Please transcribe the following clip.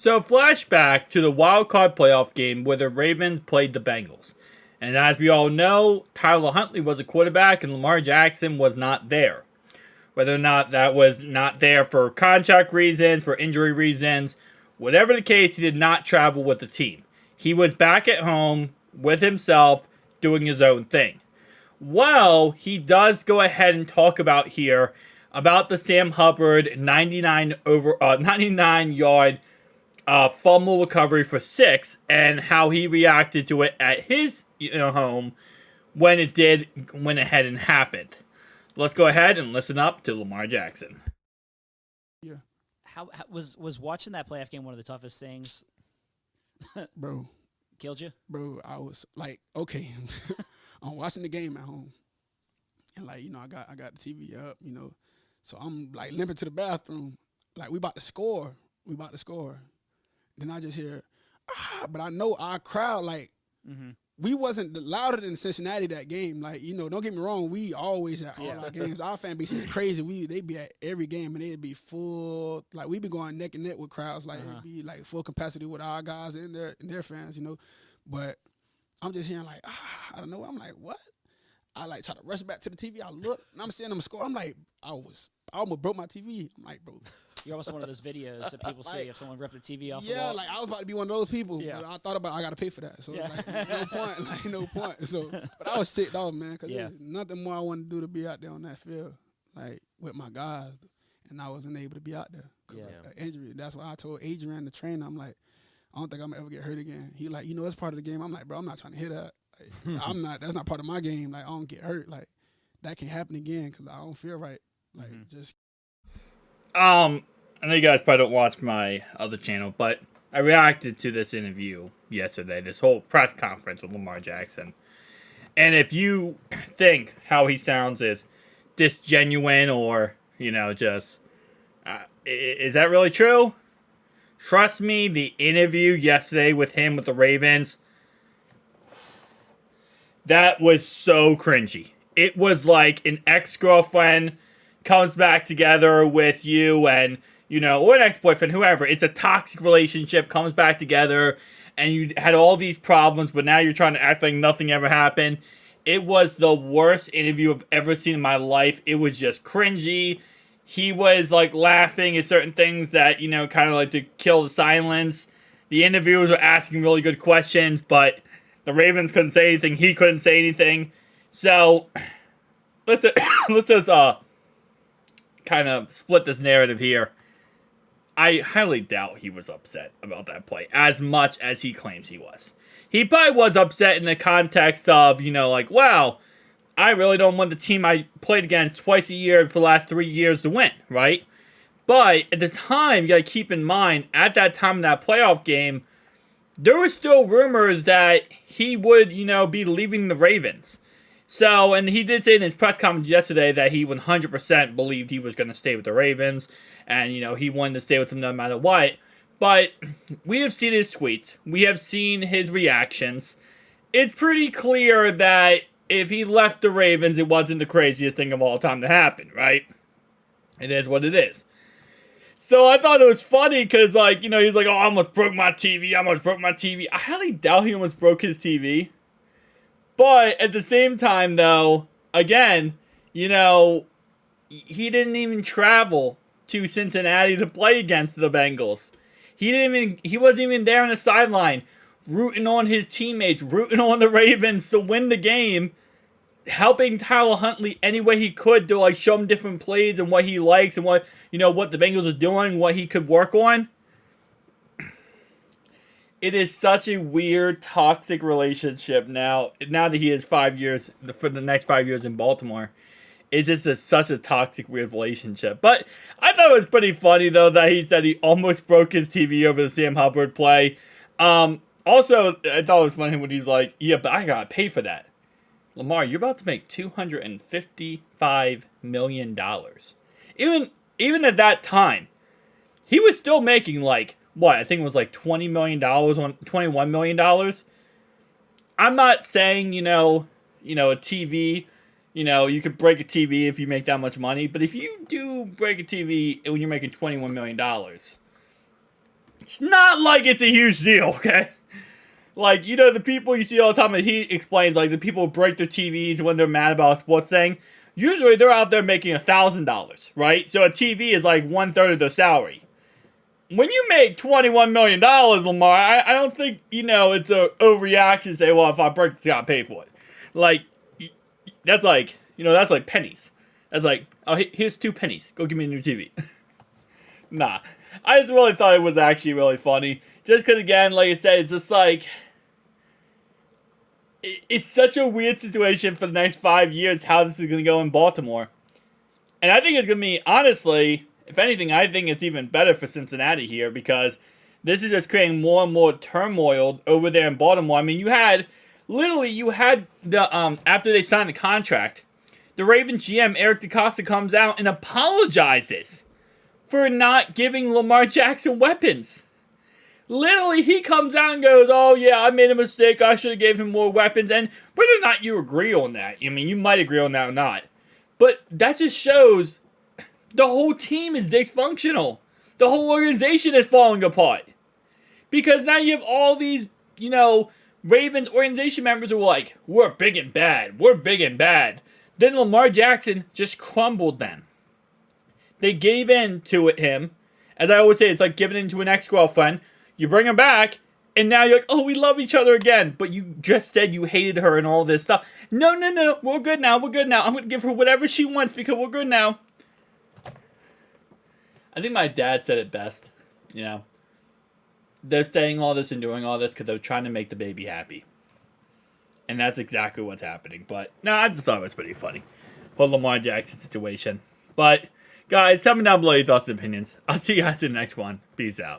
So flashback to the wild card playoff game where the Ravens played the Bengals. And as we all know, Tyler Huntley was a quarterback and Lamar Jackson was not there. Whether or not that was not there for contract reasons, for injury reasons, whatever the case, he did not travel with the team. He was back at home with himself doing his own thing. Well, he does go ahead and talk about here about the Sam Hubbard 99 yard fumble recovery for 6 and how he reacted to it at his home when it hadn't happened. Let's go ahead and listen up to Lamar Jackson. Yeah. How was watching that playoff game one of the toughest things? Bro. Killed you? Bro, I was like, okay. I'm watching the game at home. And like, I got the TV up, So I'm like limping to the bathroom. Like we about to score. Then I just hear, but I know our crowd, like, we wasn't louder than Cincinnati that game. Like, don't get me wrong, we always at all our games. Our fan base is crazy. They be at every game and they'd be full. Like, we be going neck and neck with crowds. Like, it'd be like full capacity with our guys and their fans, But I'm just hearing like, I don't know. I'm like, what? I like try to rush back to the TV. I look and I'm seeing them score. I'm like, I almost broke my TV. I'm like, bro. You're almost one of those videos that people see if someone ripped the TV off the Yeah, wall. like I was about to be one of those people. Yeah. But I thought about I got to pay for that. So it's like, no point. So, but I was ticked off, man, because there's nothing more I wanted to do to be out there on that field, like with my guys. And I wasn't able to be out there because of injury. That's why I told Adrian, the trainer, I'm like, I don't think I'm going to ever get hurt again. He like, it's part of the game. I'm like, bro, I'm not trying to hear that. Like, that's not part of my game. Like, I don't get hurt. Like, that can happen again because I don't feel right. Like, just. I know you guys probably don't watch my other channel, but I reacted to this interview yesterday, this whole press conference with Lamar Jackson. And if you think how he sounds is disgenuine or, just, is that really true? Trust me, the interview yesterday with him with the Ravens, that was so cringy. It was like an ex-girlfriend comes back together with you and, or an ex-boyfriend, whoever. It's a toxic relationship, comes back together, and you had all these problems, but now you're trying to act like nothing ever happened. It was the worst interview I've ever seen in my life. It was just cringy. He was, like, laughing at certain things that, kind of like to kill the silence. The interviewers were asking really good questions, but the Ravens couldn't say anything. He couldn't say anything. So, let's just kind of split this narrative here. I highly doubt he was upset about that play as much as he claims he was. He probably was upset in the context of, like, wow, I really don't want the team I played against twice a year for the last 3 years to win, right? But at the time, you got to keep in mind, at that time in that playoff game, there were still rumors that he would, be leaving the Ravens. So, and he did say in his press conference yesterday that he 100% believed he was going to stay with the Ravens. And, he wanted to stay with them no matter what. But we have seen his tweets. We have seen his reactions. It's pretty clear that if he left the Ravens, it wasn't the craziest thing of all time to happen, right? It is what it is. So I thought it was funny because, like, he's like, oh, I almost broke my TV. I highly doubt he almost broke his TV. But at the same time, though, again, he didn't even travel to Cincinnati to play against the Bengals. He wasn't even there on the sideline, rooting on his teammates, rooting on the Ravens to win the game, helping Tyler Huntley any way he could to, like, show him different plays and what he likes and what the Bengals are doing, what he could work on. It is such a weird, toxic relationship now that he is 5 years, for the next 5 years in Baltimore. It's just such a toxic, weird relationship. But I thought it was pretty funny, though, that he said he almost broke his TV over the Sam Hubbard play. Also, I thought it was funny when he's like, yeah, but I gotta pay for that. Lamar, you're about to make $255 million. Even at that time, he was still making, like, what? I think it was like $20 million on $21 million. I'm not saying, a TV, you could break a TV if you make that much money. But if you do break a TV when you're making $21 million, It's not like it's a huge deal, okay? Like, you know, the people you see all the time that he explains, like, the people who break their TVs when they're mad about a sports thing, usually they're out there making $1,000, right? So a TV is like 1/3 of their salary. When you make $21 million, Lamar, I don't think, you know, it's a overreaction to say, well, if I break this, I gotta pay for it. Like, that's like, you know, that's like pennies. That's like, oh, here's 2 pennies. Go give me a new TV. Nah. I just really thought it was actually really funny. Just because, again, like I said, it's just like, it's such a weird situation for the next 5 years how this is going to go in Baltimore. And I think it's going to be, honestly, if anything, I think it's even better for Cincinnati here because this is just creating more and more turmoil over there in Baltimore. I mean, you had the, after they signed the contract, the Ravens GM, Eric DeCosta, comes out and apologizes for not giving Lamar Jackson weapons. Literally, he comes out and goes, oh, yeah, I made a mistake. I should have gave him more weapons. And whether or not you agree on that, I mean, you might agree on that or not. But that just shows the whole team is dysfunctional. The whole organization is falling apart. Because now you have all these, you know, Ravens organization members who are like, we're big and bad. We're big and bad. Then Lamar Jackson just crumbled them. They gave in to him. As I always say, it's like giving in to an ex-girlfriend. You bring her back, and now you're like, oh, we love each other again. But you just said you hated her and all this stuff. No, we're good now. I'm going to give her whatever she wants because we're good now. I think my dad said it best. You know, they're saying all this and doing all this because they're trying to make the baby happy. And that's exactly what's happening. But, no, I just thought it was pretty funny. For Lamar Jackson situation. But, guys, tell me down below your thoughts and opinions. I'll see you guys in the next one. Peace out.